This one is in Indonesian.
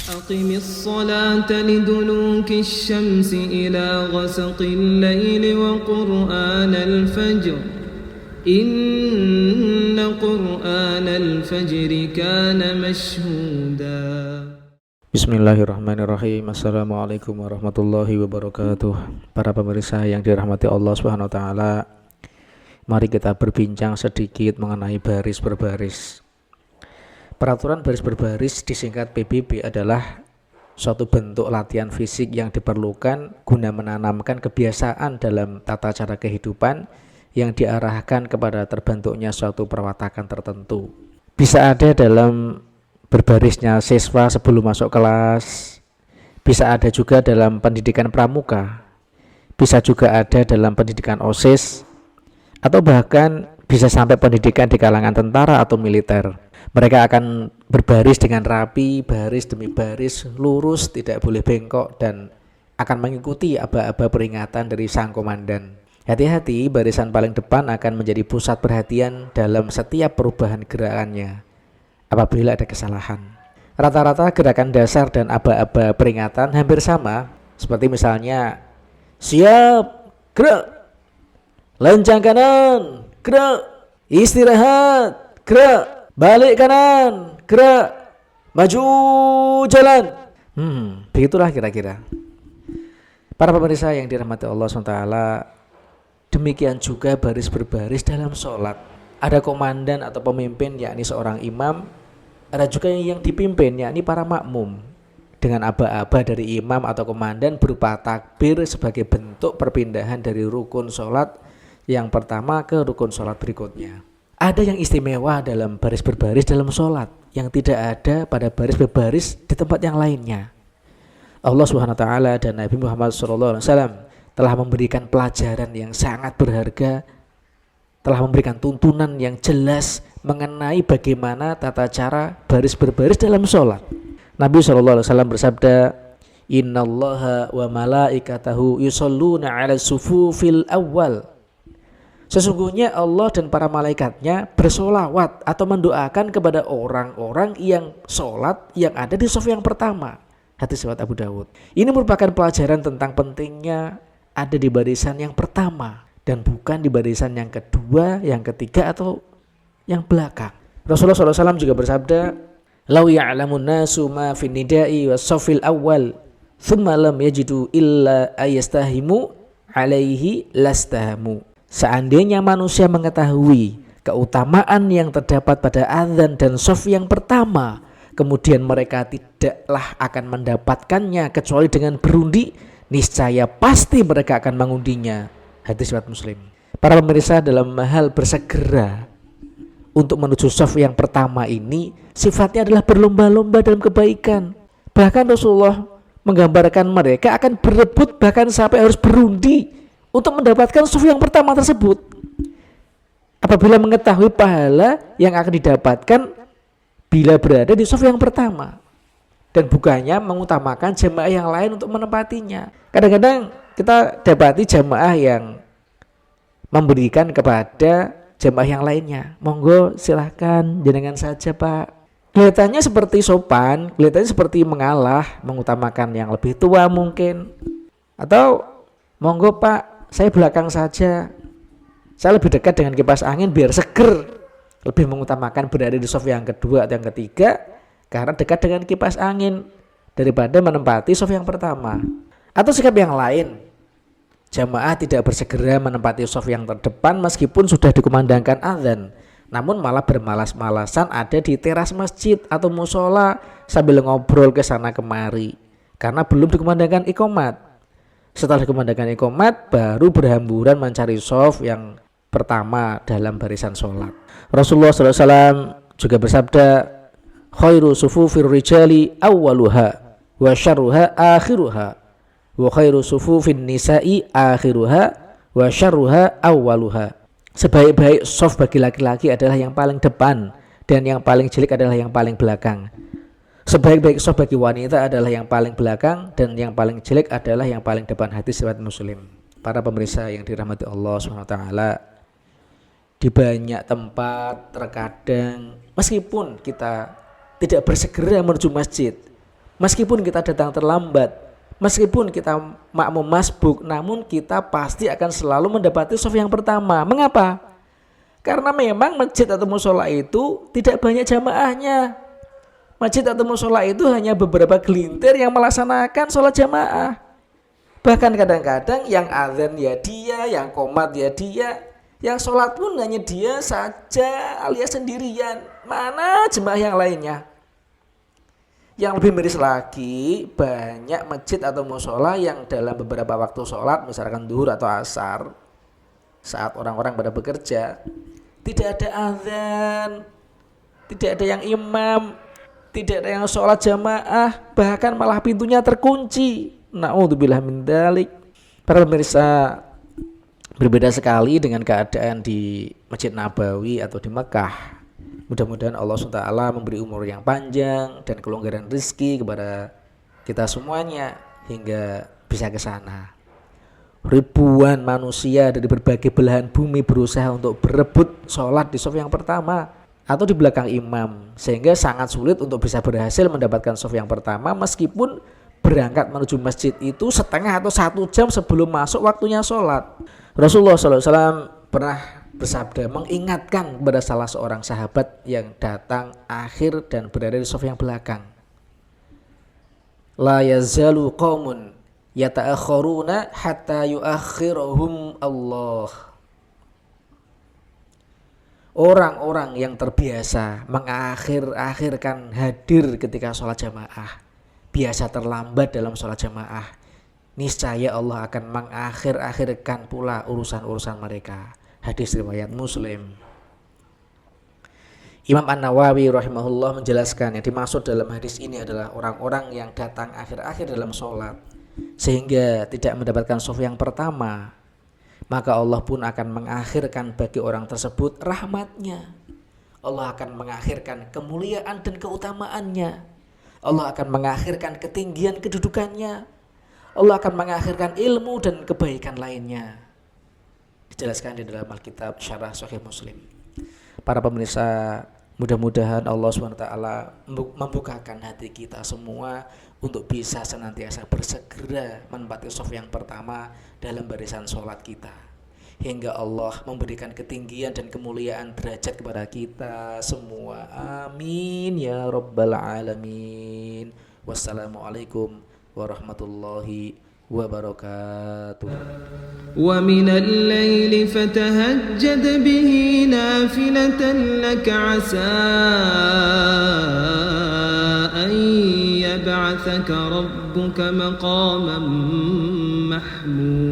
أقم الصلاة لدلوك الشمس إلى غسق الليل وقرآن الفجر إن قرآن الفجر كان مشهودا. Bismillahirrahmanirrahim. Assalamualaikum warahmatullahi wabarakatuh. Para pemirsa yang dirahmati Allah Subhanahu wa taala, mari kita berbincang sedikit mengenai baris berbaris. Peraturan baris berbaris disingkat PBB adalah suatu bentuk latihan fisik yang diperlukan guna menanamkan kebiasaan dalam tata cara kehidupan yang diarahkan kepada terbentuknya suatu perwatakan tertentu. Bisa ada dalam berbarisnya siswa sebelum masuk kelas, bisa ada juga dalam pendidikan pramuka, bisa juga ada dalam pendidikan OSIS, atau bahkan bisa sampai pendidikan di kalangan tentara atau militer. Mereka akan berbaris dengan rapi, baris demi baris, lurus, tidak boleh bengkok, dan akan mengikuti aba-aba peringatan dari sang komandan. Hati-hati, barisan paling depan akan menjadi pusat perhatian dalam setiap perubahan gerakannya apabila ada kesalahan. Rata-rata gerakan dasar dan aba-aba peringatan hampir sama, seperti misalnya siap, gerak, lencang kanan, gerak, istirahat, gerak, balik kanan, gerak, maju, jalan. Begitulah kira-kira. Para pemirsa yang dirahmati Allah SWT, demikian juga baris berbaris dalam sholat. Ada komandan atau pemimpin, yakni seorang imam. Ada juga yang dipimpin, yakni para makmum, dengan aba-aba dari imam atau komandan berupa takbir sebagai bentuk perpindahan dari rukun sholat yang pertama ke rukun sholat berikutnya. Ada yang istimewa dalam baris berbaris dalam sholat yang tidak ada pada baris berbaris di tempat yang lainnya. Allah Subhanahu wa taala dan Nabi Muhammad SAW telah memberikan pelajaran yang sangat berharga, telah memberikan tuntunan yang jelas mengenai bagaimana tata cara baris berbaris dalam sholat. Nabi SAW bersabda, Innallaha wa malaikatahu yusalluna ala sufufil awal. Sesungguhnya Allah dan para malaikatnya bersolawat atau mendoakan kepada orang-orang yang sholat yang ada di saf yang pertama. Hadis riwayat Abu Dawud. Ini merupakan pelajaran tentang pentingnya ada di barisan yang pertama dan bukan di barisan yang kedua, yang ketiga atau yang belakang. Rasulullah SAW juga bersabda, Lau ya'lamun nasu ma fin nida'i wa safil awal thumma lam yajidu illa ayastahimu alaihi lastahamu. Seandainya manusia mengetahui keutamaan yang terdapat pada azan dan shaf yang pertama, kemudian mereka tidaklah akan mendapatkannya kecuali dengan berundi, niscaya pasti mereka akan mengundinya. Hadis riwayat Muslim. Para pemirsa, dalam hal bersegera untuk menuju shaf yang pertama ini sifatnya adalah berlomba-lomba dalam kebaikan. Bahkan Rasulullah menggambarkan mereka akan berebut, bahkan sampai harus berundi untuk mendapatkan shaf yang pertama tersebut. Apabila mengetahui pahala yang akan didapatkan bila berada di shaf yang pertama, dan bukannya mengutamakan jamaah yang lain untuk menempatinya. Kadang-kadang kita dapati jamaah yang memberikan kepada jamaah yang lainnya, monggo silahkan jenengan saja Pak. Kelihatannya seperti sopan, kelihatannya seperti mengalah, mengutamakan yang lebih tua mungkin. Atau monggo Pak, saya belakang saja, saya lebih dekat dengan kipas angin biar seger. Lebih mengutamakan berada di shaf yang kedua atau yang ketiga karena dekat dengan kipas angin daripada menempati shaf yang pertama. Atau sikap yang lain, jamaah tidak bersegera menempati shaf yang terdepan meskipun sudah dikumandangkan azan, namun malah bermalas-malasan ada di teras masjid atau musola sambil ngobrol ke sana kemari karena belum dikumandangkan iqomat. Setelah dikumandangkan iqomat baru berhamburan mencari shaf yang pertama dalam barisan sholat. Rasulullah SAW juga bersabda, khairu sufufir rijali awwaluha wa syarruha akhiruha wa khairu sufufin nisa'i akhiruha wa syarruha awwaluha. Sebaik-baik shaf bagi laki-laki adalah yang paling depan dan yang paling jelek adalah yang paling belakang. Sebaik-baik shaf bagi wanita adalah yang paling belakang dan yang paling jelek adalah yang paling depan. Hadis riwayat Muslim. Para pemirsa yang dirahmati Allah SWT, di banyak tempat terkadang meskipun kita tidak bersegera menuju masjid, Meskipun kita datang terlambat, meskipun kita makmum masbuk, namun kita pasti akan selalu mendapati shaf yang pertama. Mengapa? Karena memang masjid atau musola itu tidak banyak jamaahnya. Masjid atau musola itu hanya beberapa gelintir yang melaksanakan sholat jamaah. Bahkan kadang-kadang yang azan ya dia, yang qomat ya dia, yang sholat pun hanya dia saja alias sendirian. Mana jemaah yang lainnya? Yang lebih miris lagi, banyak masjid atau musola yang dalam beberapa waktu sholat, misalkan duhur atau asar, saat orang-orang pada bekerja, tidak ada azan, tidak ada yang imam, tidak ada yang sholat jamaah, bahkan malah pintunya terkunci. Na'udzubillah min dzalik. Para pemirsa, berbeda sekali dengan keadaan di Masjid Nabawi atau di Mekah. Mudah-mudahan Allah SWT memberi umur yang panjang dan kelonggaran rezeki kepada kita semuanya hingga bisa ke sana. Ribuan manusia dari berbagai belahan bumi berusaha untuk berebut sholat di shaf yang pertama atau di belakang imam, sehingga sangat sulit untuk bisa berhasil mendapatkan shaf yang pertama meskipun berangkat menuju masjid itu setengah atau 1 jam sebelum masuk waktunya sholat. Rasulullah SAW pernah bersabda mengingatkan kepada salah seorang sahabat yang datang akhir dan berada di shaf yang belakang. La yazalu qaumun yata'akhiruna hatta yu'akhirahum Allah. Orang-orang yang terbiasa mengakhir-akhirkan hadir ketika sholat jamaah, biasa terlambat dalam sholat jamaah, niscaya Allah akan mengakhir-akhirkan pula urusan-urusan mereka. Hadis riwayat Muslim. Imam An-Nawawi rahimahullah menjelaskan yang dimaksud dalam hadis ini adalah orang-orang yang datang akhir-akhir dalam sholat sehingga tidak mendapatkan shaf yang pertama, maka Allah pun akan mengakhirkan bagi orang tersebut rahmatnya. Allah akan mengakhirkan kemuliaan dan keutamaannya. Allah akan mengakhirkan ketinggian kedudukannya. Allah akan mengakhirkan ilmu dan kebaikan lainnya. Dijelaskan di dalam Alkitab Syarah Sahih Muslim. Para pemirsa, mudah-mudahan Allah SWT membukakan hati kita semua untuk bisa senantiasa bersegera menempati shaf yang pertama dalam barisan sholat kita, hingga Allah memberikan ketinggian dan kemuliaan derajat kepada kita semua. Amin ya rabbal alamin. Wassalamualaikum warahmatullahi wabarakatuh. Wa minal laili fatahajjad bihi nafilatan laka asa an yab'athaka rabbuka maqaman mahmud.